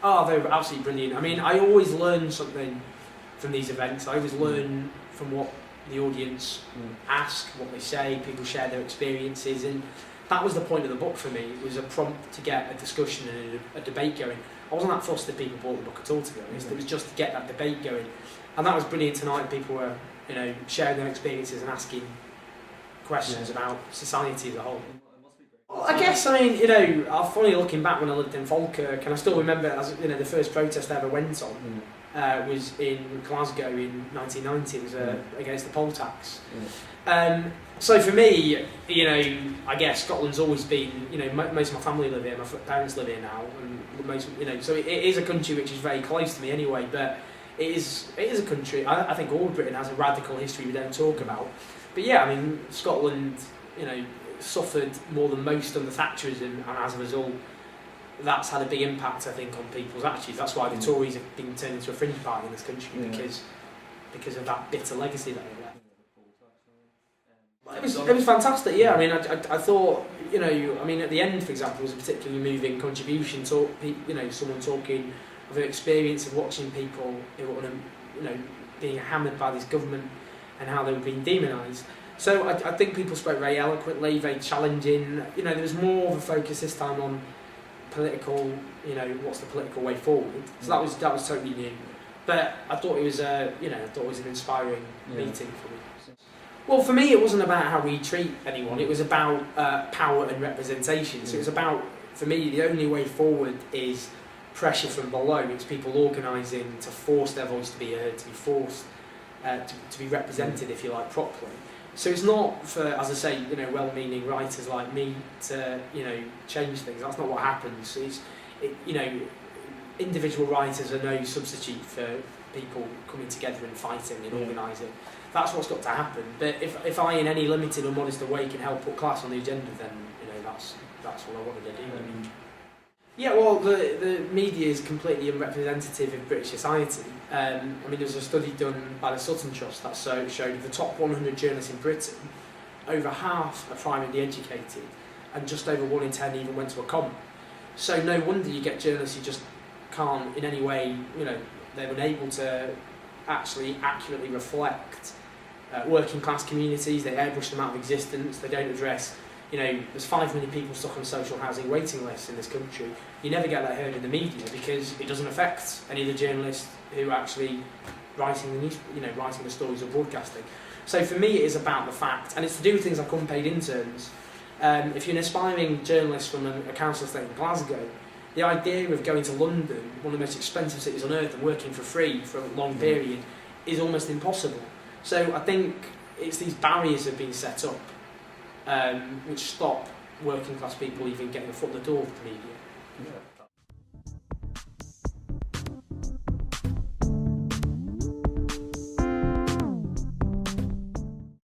Oh, they were absolutely brilliant. I mean, I always learn something from these events. I always learn from what the audience ask, what they say, people share their experiences, and that was the point of the book for me. It was a prompt to get a discussion and a debate going. I wasn't that fussed if people bought the book at all, to be honest. It was just to get that debate going, and that was brilliant tonight. People were, sharing their experiences and asking questions about society as a whole. Well, I guess, I'm funny looking back when I lived in Falkirk, and I still remember the first protest I ever went on was in Glasgow in 1990. It was against the poll tax. So for me, I guess Scotland's always been, most of my family live here, my parents live here now, and so it is a country which is very close to me anyway, but it is a country, I think all of Britain has a radical history we don't talk about. But yeah, Scotland, suffered more than most under Thatcherism, and as a result, that's had a big impact, I think, on people's attitudes. That's why the Tories have been turned into a fringe party in this country, because of that bitter legacy that they left. It was fantastic, yeah. I thought, at the end, for example, was a particularly moving contribution. Someone talking of their experience of watching people being hammered by this government and how they were being demonised. So I think people spoke very eloquently, very challenging. There was more of a focus this time on political, what's the political way forward. So that was totally new. But I thought it was an inspiring meeting for me. Well, for me, it wasn't about how we treat anyone. It was about power and representation. So it was about, for me, the only way forward is pressure from below. It's people organising to force their voice to be heard, to be forced to be represented, if you like, properly. So it's not for, as I say, well-meaning writers like me to, change things. That's not what happens. Individual writers are no substitute for people coming together and fighting and organising. That's what's got to happen. But if I, in any limited or modest way, can help put class on the agenda, then that's what I wanted to do. Yeah, well, the media is completely unrepresentative of British society. There was a study done by the Sutton Trust that showed the top 100 journalists in Britain, over half are privately educated, and just over 1 in 10 even went to a comp. So no wonder you get journalists who just can't in any way, they're unable to actually accurately reflect working class communities. They airbrush them out of existence. They don't address, there's 5 million people stuck on social housing waiting lists in this country. You never get that heard in the media because it doesn't affect any of the journalists who are actually writing the news, writing the stories or broadcasting. So for me, it is about the fact, and it's to do with things like unpaid interns. If you're an aspiring journalist from a council estate in Glasgow, the idea of going to London, one of the most expensive cities on earth, and working for free for a long period is almost impossible. So I think it's these barriers that have been set up which stop working class people even getting a foot in the door of the media.